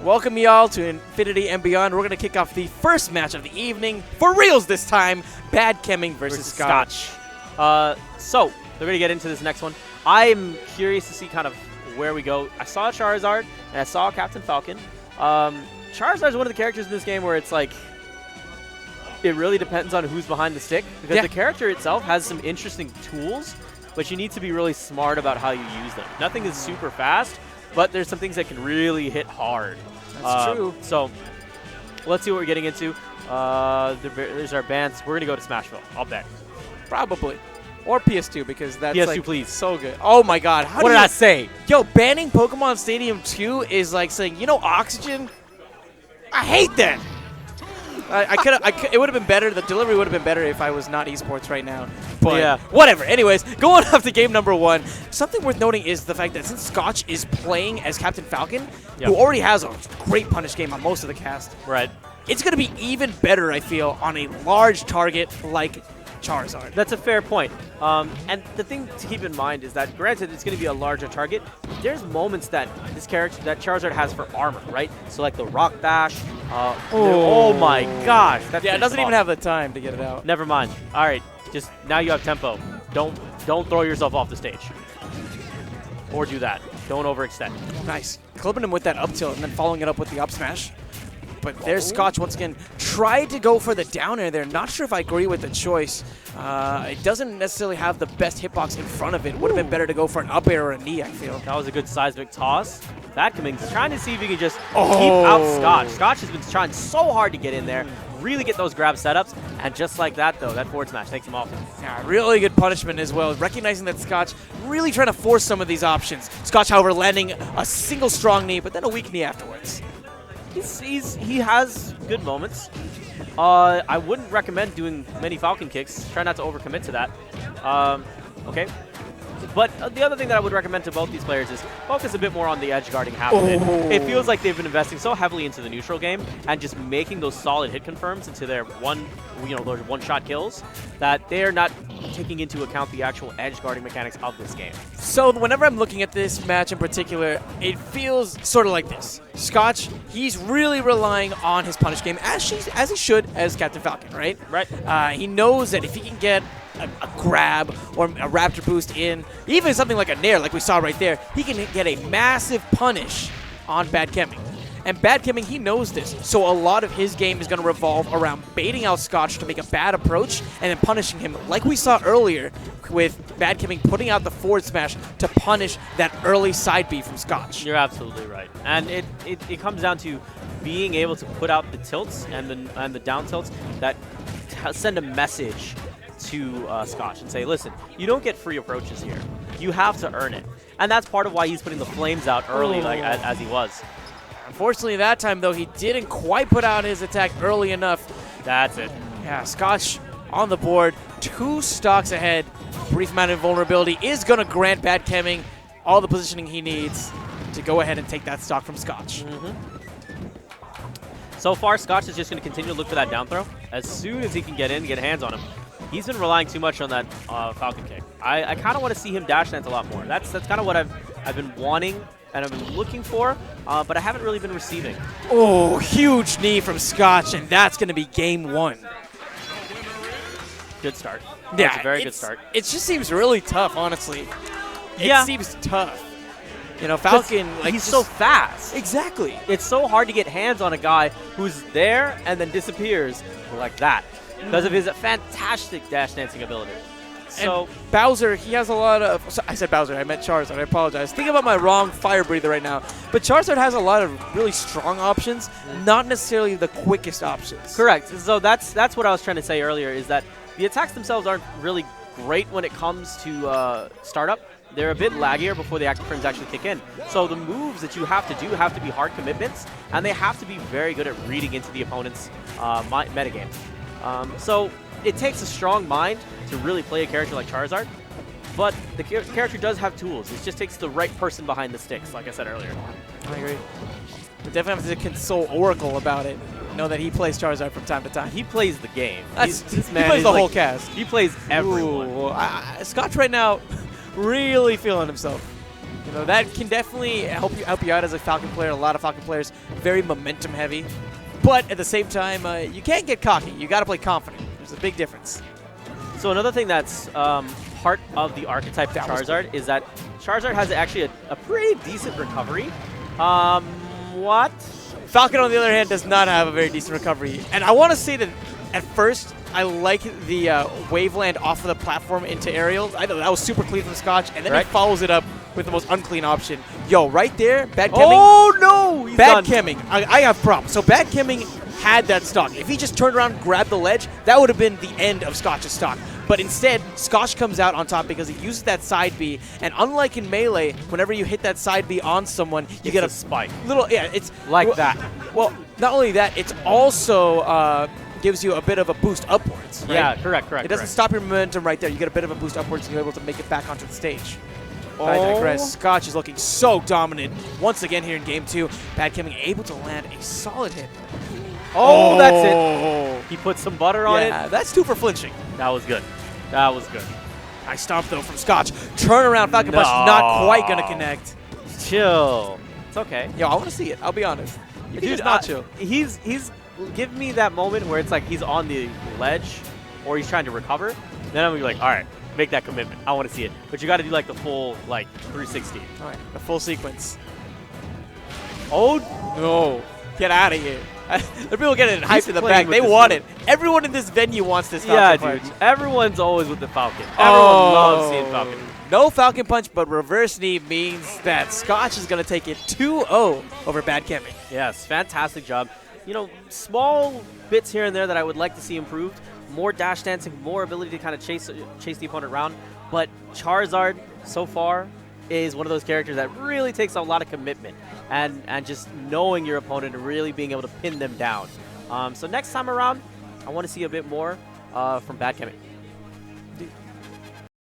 welcome y'all to Infinity and Beyond. We're going to kick off the first match of the evening, for reals this time, Badkeming versus Scotch. So, they're going to get into this next one. I'm curious to see kind of where we go. I saw Charizard, and I saw Captain Falcon. Charizard is one of the characters in this game where it's like, it really depends on who's behind the stick, because the character itself has some interesting tools, but you need to be really smart about how you use them. Nothing is super fast, but there's some things that can really hit hard. That's true. So let's see what we're getting into. There's our bans. We're going to go to Smashville. I'll bet. Probably. Or PS2, because that's PS2, like please. So good. Oh my god. What did I say? Yo, banning Pokemon Stadium 2 is like saying, you know, Oxygen? I hate that. It would have been better. The delivery would have been better if I was not esports right now. But yeah, whatever. Anyways, going off to game number 1. Something worth noting is the fact that since Scotch is playing as Captain Falcon, who already has a great punish game on most of the cast, right, it's going to be even better, I feel, on a large target like Charizard. That's a fair point. And the thing to keep in mind is that, granted, it's going to be a larger target. There's moments that this character, that Charizard has for armor, right? So like the Rock Bash. Oh my gosh. Yeah, it doesn't even have the time to get it out. Never mind. All right, just now you have tempo. Don't throw yourself off the stage. Or do that. Don't overextend. Nice. Clipping him with that up tilt and then following it up with the up smash. But there's Scotch once again. Tried to go for the down air there. Not sure if I agree with the choice. It doesn't necessarily have the best hitbox in front of it. Would have been better to go for an up air or a knee, I feel. That was a good seismic toss. Badkeming's trying to see if he can just keep out Scotch. Scotch has been trying so hard to get in there, really get those grab setups, and just like that, though, that forward smash takes him off. Yeah, really good punishment as well. Recognizing that Scotch really trying to force some of these options. Scotch, however, landing a single strong knee, but then a weak knee afterwards. He has good moments. I wouldn't recommend doing many Falcon kicks. Try not to overcommit to that. Okay. But the other thing that I would recommend to both these players is focus a bit more on the edge guarding half of it. It feels like they've been investing so heavily into the neutral game and just making those solid hit confirms into their those one-shot kills that they're not taking into account the actual edge guarding mechanics of this game. So whenever I'm looking at this match in particular, it feels sort of like this. Scotch, he's really relying on his punish game, as he should as Captain Falcon, right? Right. He knows that if he can get a grab or a raptor boost in, even something like a nair like we saw right there, he can get a massive punish on Badkeming. And Badkeming, he knows this, so a lot of his game is going to revolve around baiting out Scotch to make a bad approach and then punishing him, like we saw earlier with Badkeming putting out the forward smash to punish that early side B from Scotch. You're absolutely right. And it comes down to being able to put out the tilts and the down tilts that send a message to Scotch and say, listen, you don't get free approaches here. You have to earn it. And that's part of why he's putting the flames out early as he was. Unfortunately, that time, though, he didn't quite put out his attack early enough. That's it. Yeah, Scotch on the board, 2 stocks ahead. Brief amount of vulnerability is going to grant Badkeming all the positioning he needs to go ahead and take that stock from Scotch. So far, Scotch is just going to continue to look for that down throw. As soon as he can get in, get hands on him. He's been relying too much on that Falcon kick. I kind of want to see him dash dance a lot more. That's kind of what I've been wanting and I've been looking for, but I haven't really been receiving. Oh, huge knee from Scotch, and that's going to be game 1. Good start. Yeah, that's a very good start. It just seems really tough, honestly. Yeah. It seems tough. You know, Falcon, like, he's so fast. Exactly. It's so hard to get hands on a guy who's there and then disappears like that because of his fantastic dash dancing ability. So and Bowser, he has a lot of... I said Bowser, I meant Charizard. I apologize. Think about my wrong fire breather right now. But Charizard has a lot of really strong options, not necessarily the quickest options. Correct. So that's what I was trying to say earlier, is that the attacks themselves aren't really great when it comes to startup. They're a bit laggier before the active frames actually kick in. So the moves that you have to do have to be hard commitments, and they have to be very good at reading into the opponent's metagame. So it takes a strong mind to really play a character like Charizard, but the character does have tools. It just takes the right person behind the sticks, like I said earlier. I agree. We definitely have to console Oracle about it. Know that he plays Charizard from time to time. He plays the game. This man, he plays the whole cast. He plays everyone. Scotch right now really feeling himself. You know, that can definitely help you out as a Falcon player. A lot of Falcon players very momentum heavy, but at the same time, you can't get cocky. You got to play confident. There's a big difference. So another thing that's part of the archetype of Charizard is that Charizard has actually a pretty decent recovery. What? Falcon, on the other hand, does not have a very decent recovery. And I want to say that at first, I like the Waveland off of the platform into aerials. I thought that was super clean from Scotch, and then he follows it up with the most unclean option. Yo, right there, badkeming. Oh, no! He's done. Badkeming. I have problems. So badkeming had that stock. If he just turned around and grabbed the ledge, that would have been the end of Scotch's stock. But instead, Scotch comes out on top because he uses that side B. And unlike in Melee, whenever you hit that side B on someone, you get a spike. It's like that. Well, not only that, it's also gives you a bit of a boost upwards. Right? Yeah, correct. It doesn't stop your momentum right there. You get a bit of a boost upwards, and you're able to make it back onto the stage. I digress. Scotch is looking so dominant once again here in Game 2. Badkeming able to land a solid hit. Oh, that's it. He put some butter on it. Yeah, that's 2 for flinching. That was good. That was good. Nice stomp, though, from Scotch. Turn around, Falcon Punch, not quite going to connect. Chill. It's okay. Yo, I want to see it. I'll be honest. You can Dude, just not chill. He's give me that moment where it's like he's on the ledge or he's trying to recover. Then I'm going to be like, all right, make that commitment. I want to see it. But you got to do like the full 360. All right, the full sequence. Oh, no. Get out of here. The people getting hyped in the back. They want it. Everyone in this venue wants this Falcon Punch. Dude. Everyone's always with the Falcon. Everyone loves seeing Falcon. No Falcon Punch, but reverse knee means that Scotch is going to take it 2-0 over badkeming. Yes, fantastic job. You know, small bits here and there that I would like to see improved. More dash dancing, more ability to kind of chase the opponent around. But Charizard, so far, is one of those characters that really takes a lot of commitment and just knowing your opponent and really being able to pin them down. So next time around, I want to see a bit more from badkeming.